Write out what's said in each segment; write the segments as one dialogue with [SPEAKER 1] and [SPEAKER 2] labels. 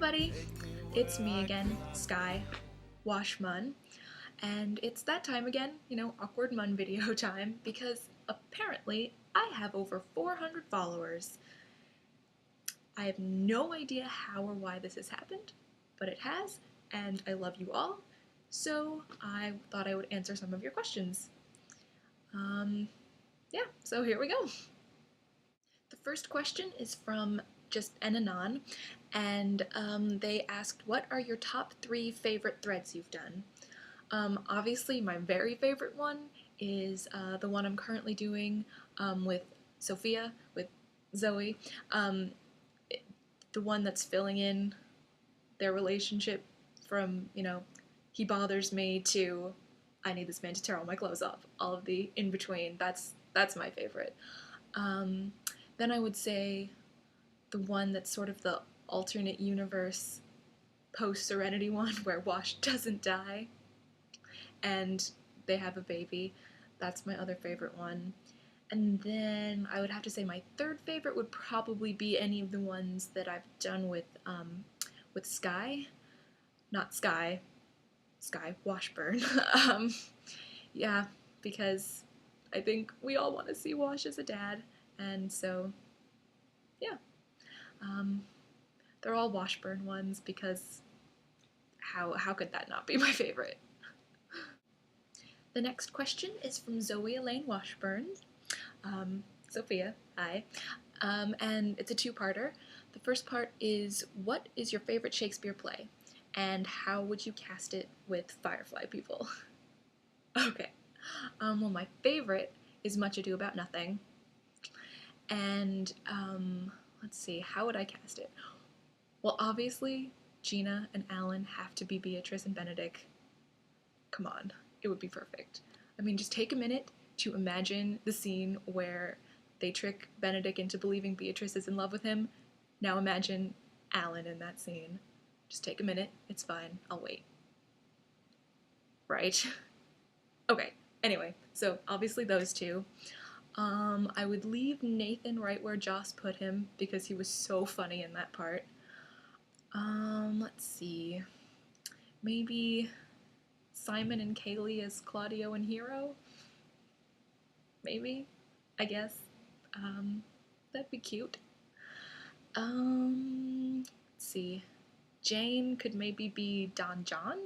[SPEAKER 1] everybody! It's me again, Sky, Wash Mun, and it's that time again, awkward Mun video time, because apparently I have over 400 followers. I have no idea how or why this has happened, but it has, and I love you all, so I thought I would answer some of your questions. Yeah, so here we go. The first question is from just an anon, and they asked, what are your top 3 favorite threads you've done? Obviously, my very favorite one is the one I'm currently doing with Sophia, with Zoe, the one that's filling in their relationship from, he bothers me to I need this man to tear all my clothes off. All of the in between. That's my favorite. Then I would say the one that's sort of the alternate universe post-Serenity one where Wash doesn't die and they have a baby. That's my other favorite one. And then I would have to say my third favorite would probably be any of the ones that I've done with Sky. Not Sky. Sky Washburn. Yeah, because I think we all want to see Wash as a dad, and so, yeah. They're all Washburn ones because how could that not be my favorite? The next question is from Zoe Elaine Washburn. Sophia, hi. And it's a two-parter. The first part is, what is your favorite Shakespeare play? And how would you cast it with Firefly people? Okay. Well, my favorite is Much Ado About Nothing. And, let's see, how would I cast it? Well, obviously, Gina and Alan have to be Beatrice and Benedict. Come on, it would be perfect. I mean, just take a minute to imagine the scene where they trick Benedict into believing Beatrice is in love with him. Now imagine Alan in that scene. Just take a minute, it's fine, I'll wait. Right? Okay, anyway, so obviously those two. I would leave Nathan right where Joss put him because he was so funny in that part. Let's see. Maybe Simon and Kaylee as Claudio and Hero? Maybe, I guess. That'd be cute. Let's see. Jane could maybe be Don John?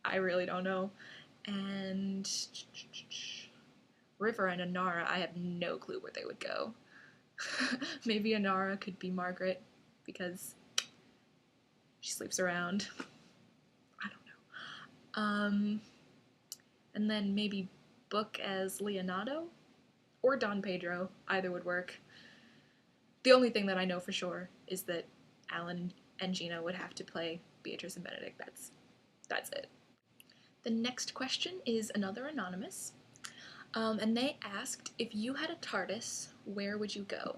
[SPEAKER 1] I really don't know. And River and Anara, I have no clue where they would go. Maybe Anara could be Margaret because she sleeps around. I don't know. And then maybe Book as Leonardo or Don Pedro. Either would work. The only thing that I know for sure is that Alan and Gina would have to play Beatrice and Benedict. That's it. The next question is another anonymous, and they asked, if you had a TARDIS, where would you go?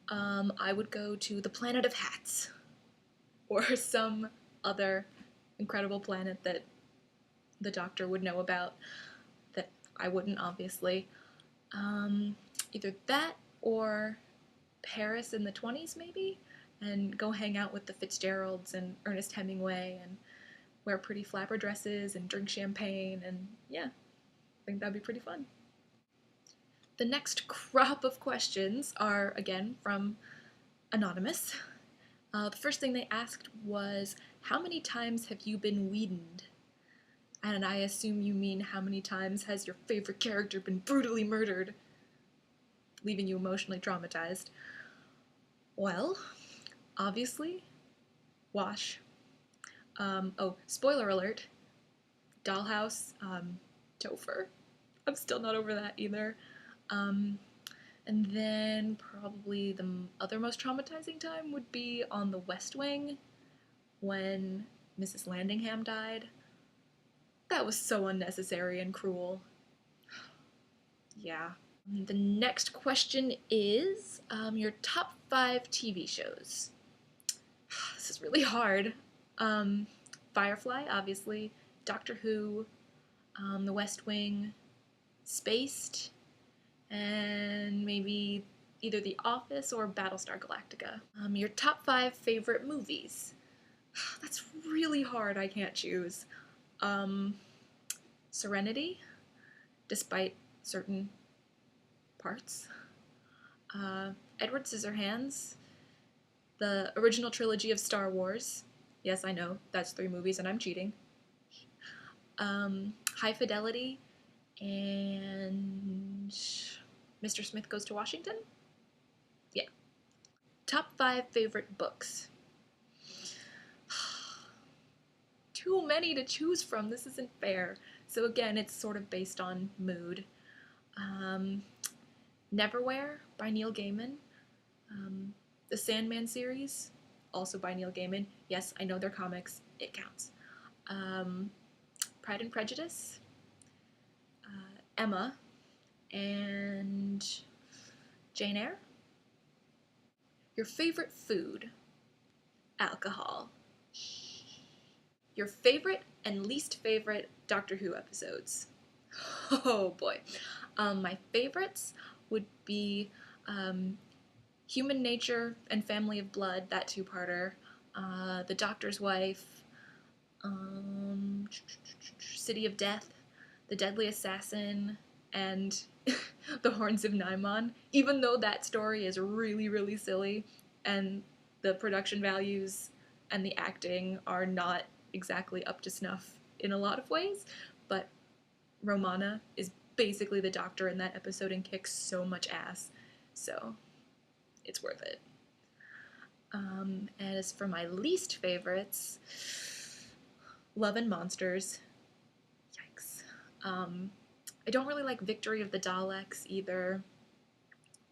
[SPEAKER 1] I would go to the planet of hats, or some other incredible planet that the Doctor would know about, that I wouldn't, obviously. Either that, or Paris in the 20s, maybe, and go hang out with the Fitzgeralds and Ernest Hemingway, and wear pretty flapper dresses and drink champagne, and yeah, I think that'd be pretty fun. The next crop of questions are, again, from Anonymous. The first thing they asked was, how many times have you been weedened? And I assume you mean how many times has your favorite character been brutally murdered, leaving you emotionally traumatized? Well, obviously, Wash. Oh, spoiler alert, Dollhouse, Topher. I'm still not over that either. And then probably the other most traumatizing time would be on the West Wing when Mrs. Landingham died. That was so unnecessary and cruel. Yeah. The next question is your top 5 TV shows. This is really hard. Firefly, obviously, Doctor Who, The West Wing, Spaced, and maybe either The Office or Battlestar Galactica. Your top 5 favorite movies. That's really hard, I can't choose. Serenity, despite certain parts. Edward Scissorhands, the original trilogy of Star Wars. Yes, I know, that's 3 movies and I'm cheating. High Fidelity, and Mr. Smith Goes to Washington? Yeah. Top 5 favorite books. Too many to choose from, this isn't fair. So again, it's sort of based on mood. Neverwhere by Neil Gaiman. The Sandman series, also by Neil Gaiman. Yes, I know they're comics, it counts. Pride and Prejudice, Emma, and Jane Eyre. Your favorite food. Alcohol. Your favorite and least favorite Doctor Who episodes. Oh boy. My favorites would be Human Nature and Family of Blood, that 2-parter, The Doctor's Wife, City of Death, The Deadly Assassin, and The Horns of Nimon. Even though that story is really, really silly, and the production values and the acting are not exactly up to snuff in a lot of ways, but Romana is basically the Doctor in that episode and kicks so much ass, so it's worth it. As for my least favorites, Love and Monsters. Yikes. I don't really like Victory of the Daleks either.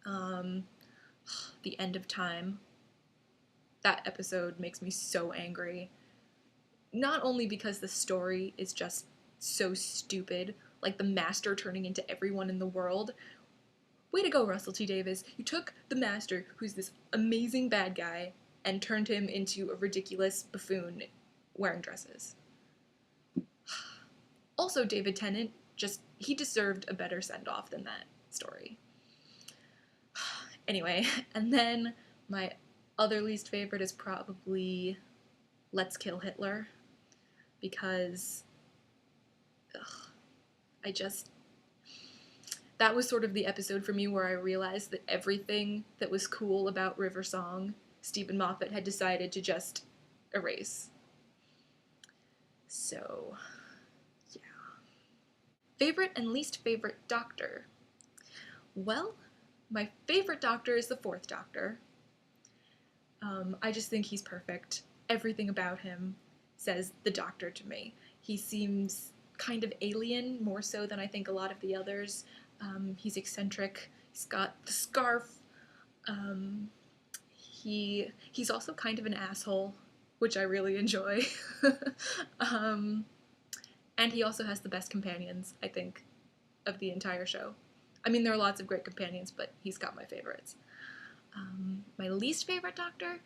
[SPEAKER 1] The End of Time. That episode makes me so angry. Not only because the story is just so stupid, like the Master turning into everyone in the world. Way to go, Russell T. Davies. You took the Master, who's this amazing bad guy, and turned him into a ridiculous buffoon wearing dresses. Also, David Tennant, he deserved a better send-off than that story. Anyway, and then my other least favorite is probably Let's Kill Hitler, because that was sort of the episode for me where I realized that everything that was cool about River Song, Stephen Moffat had decided to just erase. So, yeah. Favorite and least favorite Doctor? Well, my favorite Doctor is the 4th Doctor. I just think he's perfect. Everything about him says the Doctor to me. He seems kind of alien, more so than I think a lot of the others. He's eccentric. He's got the scarf. He's also kind of an asshole, which I really enjoy. And he also has the best companions, I think, of the entire show. I mean, there are lots of great companions, but he's got my favorites. My least favorite Doctor?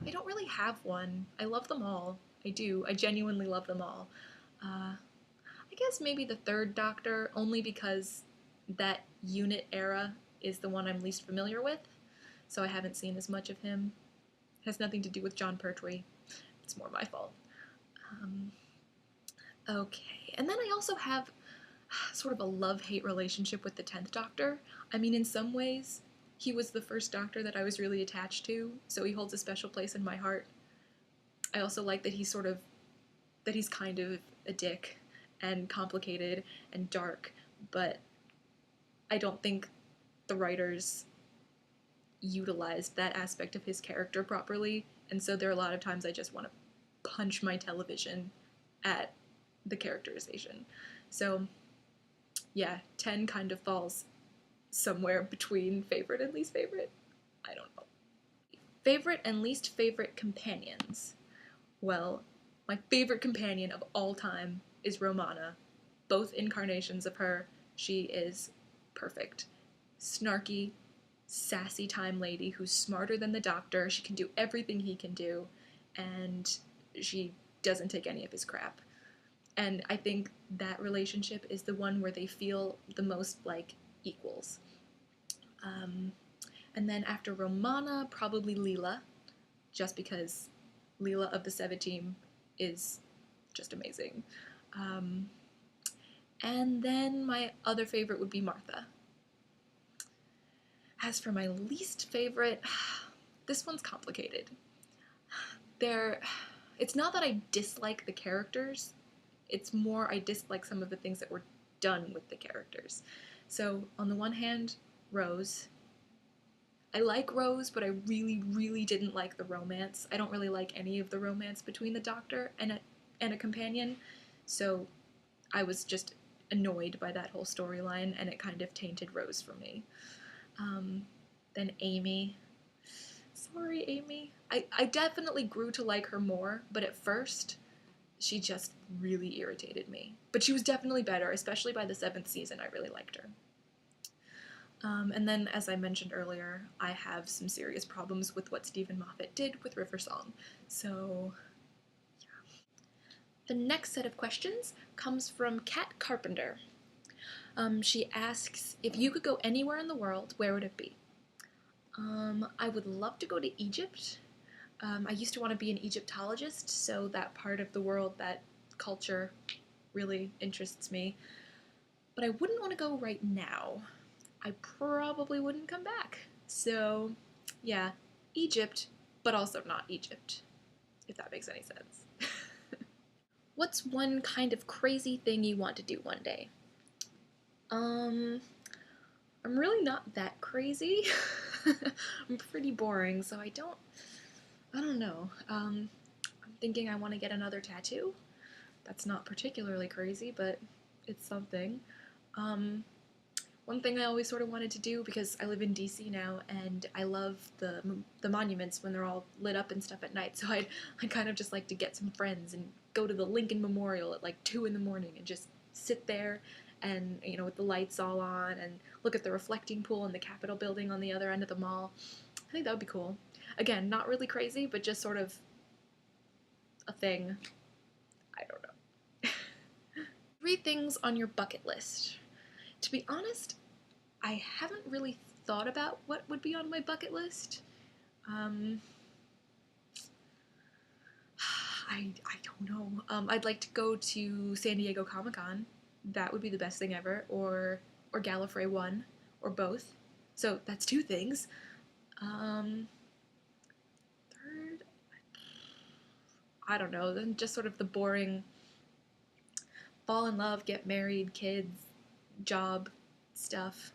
[SPEAKER 1] I don't really have one. I love them all. I do. I genuinely love them all. I guess maybe the 3rd Doctor, only because that unit era is the one I'm least familiar with, so I haven't seen as much of him. It has nothing to do with John Pertwee. It's more my fault. Okay, and then I also have sort of a love-hate relationship with the 10th Doctor. I mean, in some ways, he was the first Doctor that I was really attached to, so he holds a special place in my heart. I also like that he's kind of a dick and complicated and dark, but I don't think the writers utilized that aspect of his character properly, and so there are a lot of times I just want to punch my television at the characterization. So, yeah, 10 kind of falls somewhere between favorite and least favorite. I don't know. Favorite and least favorite companions. Well, my favorite companion of all time is Romana. Both incarnations of her, she is perfect. Snarky, sassy time lady who's smarter than the Doctor. She can do everything he can do, and she doesn't take any of his crap. And I think that relationship is the one where they feel the most like equals. And then after Romana, probably Leela, just because Leela of the Seven team is just amazing. Um, and then my other favorite would be Martha. As for my least favorite, this one's complicated. It's not that I dislike the characters, it's more I dislike some of the things that were done with the characters. So, on the one hand, Rose. I like Rose, but I really, really didn't like the romance. I don't really like any of the romance between the Doctor and a companion, so I was just annoyed by that whole storyline, and it kind of tainted Rose for me. Then Amy. Sorry, Amy. I definitely grew to like her more, but at first, she just really irritated me. But she was definitely better, especially by the 7th season. I really liked her. And then, as I mentioned earlier, I have some serious problems with what Stephen Moffat did with River Song. So, yeah. The next set of questions comes from Kat Carpenter. She asks, if you could go anywhere in the world, where would it be? I would love to go to Egypt. I used to want to be an Egyptologist, so that part of the world, that culture, really interests me. But I wouldn't want to go right now. I probably wouldn't come back. So, yeah, Egypt, but also not Egypt, if that makes any sense. What's one kind of crazy thing you want to do one day? I'm really not that crazy. I'm pretty boring, so I don't know. I'm thinking I want to get another tattoo. That's not particularly crazy, but it's something. One thing I always sort of wanted to do, because I live in DC now, and I love the monuments when they're all lit up and stuff at night, so I'd kind of just like to get some friends and go to the Lincoln Memorial at like 2 in the morning and just sit there and, with the lights all on and look at the reflecting pool in the Capitol building on the other end of the mall. I think that would be cool. Again, not really crazy, but just sort of a thing. I don't know. 3 things on your bucket list. To be honest, I haven't really thought about what would be on my bucket list. I don't know. I'd like to go to San Diego Comic-Con. That would be the best thing ever. Or Gallifrey 1, or both. So that's 2 things. Third, I don't know. Then just sort of the boring fall in love, get married, kids, job stuff.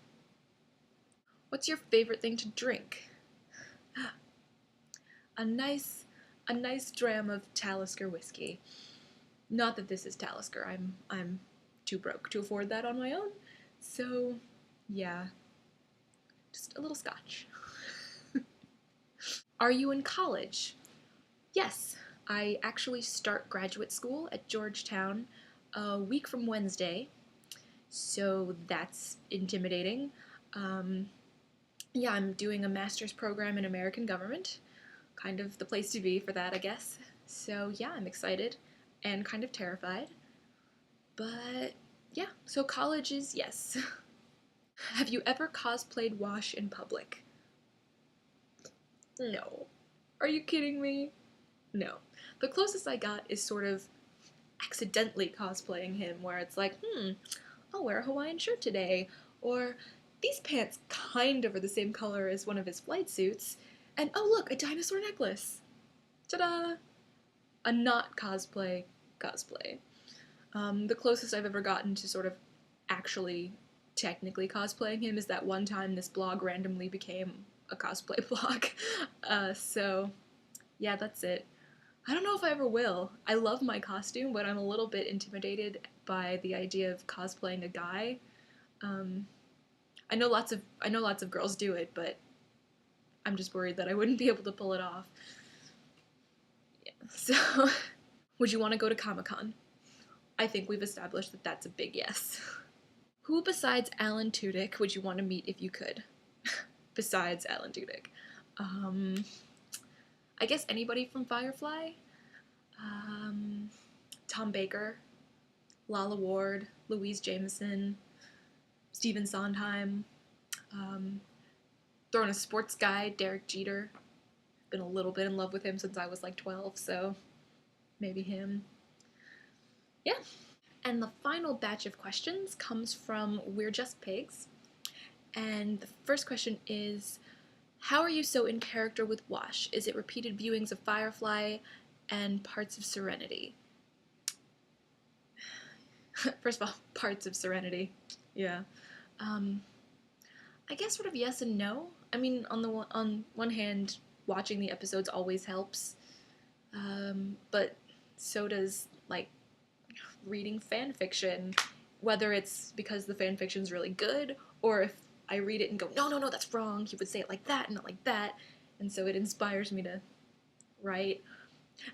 [SPEAKER 1] What's your favorite thing to drink? A nice dram of Talisker whiskey. Not that this is Talisker. I'm too broke to afford that on my own. So, yeah. Just a little scotch. Are you in college? Yes. I actually start graduate school at Georgetown a week from Wednesday. So that's intimidating. Yeah, I'm doing a master's program in American government. Kind of the place to be for that, I guess. So yeah, I'm excited and kind of terrified. But yeah, so college is yes. Have you ever cosplayed Wash in public? No. Are you kidding me? No. The closest I got is sort of accidentally cosplaying him, where it's like, I'll wear a Hawaiian shirt today, or these pants kind of are the same color as one of his flight suits, and oh look, a dinosaur necklace! Ta-da! A not cosplay. The closest I've ever gotten to sort of actually technically cosplaying him is that one time this blog randomly became a cosplay blog. So, yeah, that's it. I don't know if I ever will. I love my costume, but I'm a little bit intimidated by the idea of cosplaying a guy. I know lots of girls do it, but I'm just worried that I wouldn't be able to pull it off. Yeah. So, would you want to go to Comic-Con? I think we've established that that's a big yes. Who besides Alan Tudyk would you want to meet if you could? Besides Alan Tudyk. I guess anybody from Firefly. Tom Baker, Lala Ward, Louise Jameson, Stephen Sondheim, Throw in a sports guy, Derek Jeter. Been a little bit in love with him since I was like 12, so maybe him. Yeah. And the final batch of questions comes from We're Just Pigs. And the first question is, how are you so in character with Wash? Is it repeated viewings of Firefly and parts of Serenity? First of all, parts of Serenity. Yeah. I guess sort of yes and no. I mean, on one hand, watching the episodes always helps, but so does like reading fan fiction, whether it's because the fan fiction's really good or if I read it and go, no, no, no, that's wrong. He would say it like that and not like that, and so it inspires me to write.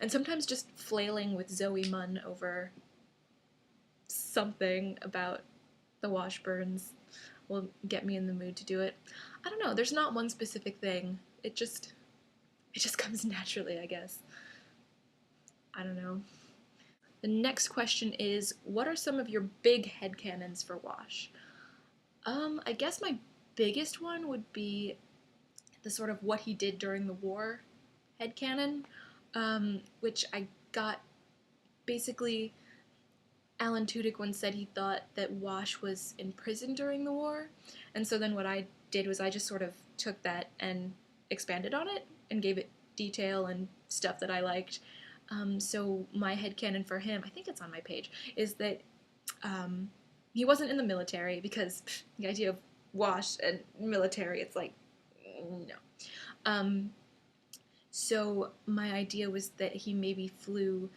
[SPEAKER 1] And sometimes just flailing with Zoe Munn over something about the Washburns will get me in the mood to do it. I don't know. There's not one specific thing. It just comes naturally, I guess. I don't know. The next question is, what are some of your big headcanons for Wash? I guess my biggest one would be the sort of what he did during the war headcanon, which I got basically. Alan Tudyk once said he thought that Wash was in prison during the war, and so then what I did was I just sort of took that and expanded on it and gave it detail and stuff that I liked. So my headcanon for him, I think it's on my page, is that he wasn't in the military, because the idea of Wash and military, it's like, no. So my idea was that he maybe flew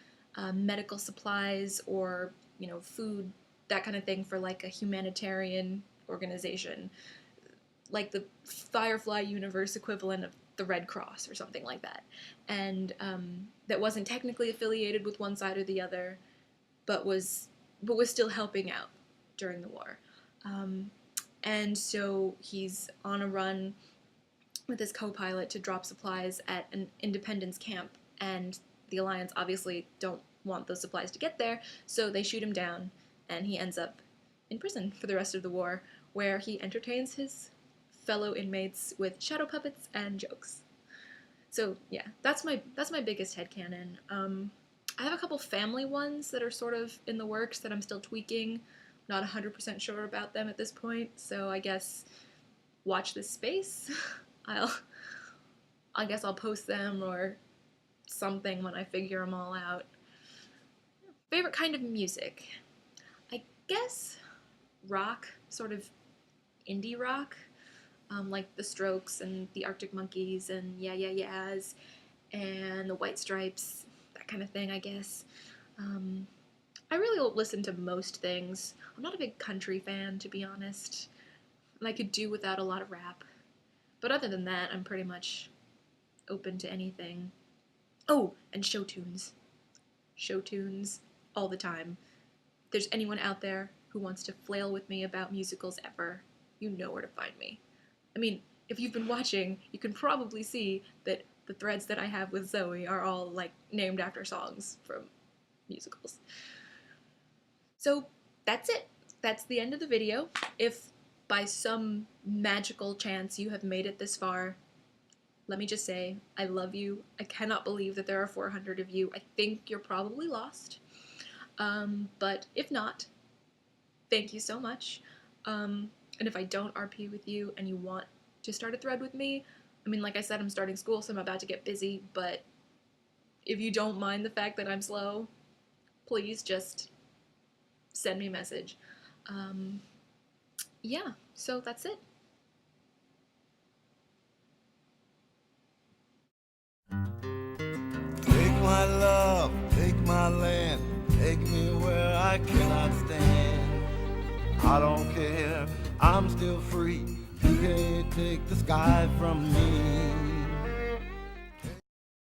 [SPEAKER 1] medical supplies or, food, that kind of thing, for like a humanitarian organization, like the Firefly universe equivalent of the Red Cross or something like that, and that wasn't technically affiliated with one side or the other, but was still helping out during the war. And so he's on a run with his co-pilot to drop supplies at an independence camp, and the Alliance obviously don't want those supplies to get there, so they shoot him down, and he ends up in prison for the rest of the war, where he entertains his fellow inmates with shadow puppets and jokes. So yeah, that's my biggest headcanon. I have a couple family ones that are sort of in the works that I'm still tweaking. Not 100% sure about them at this point, so I guess watch this space. I guess I'll post them or something when I figure them all out. Favorite kind of music? I guess rock, sort of indie rock, like the Strokes and the Arctic Monkeys and Yeah Yeah Yeahs and the White Stripes, that kind of thing, I guess. I really listen to most things. I'm not a big country fan, to be honest, and I could do without a lot of rap. But other than that, I'm pretty much open to anything. Oh, and show tunes. Show tunes all the time. If there's anyone out there who wants to flail with me about musicals ever, you know where to find me. I mean, if you've been watching, you can probably see that the threads that I have with Zoe are all, like, named after songs from musicals. So that's it. That's the end of the video. If by some magical chance you have made it this far, let me just say, I love you. I cannot believe that there are 400 of you. I think you're probably lost. But if not, thank you so much. And if I don't RP with you and you want to start a thread with me, I mean, like I said, I'm starting school, so I'm about to get busy, but if you don't mind the fact that I'm slow, please just send me a message. Yeah, so that's it.
[SPEAKER 2] Take my love, take my land, take me where I cannot stand. I don't care, I'm still free. You can't take the sky from me.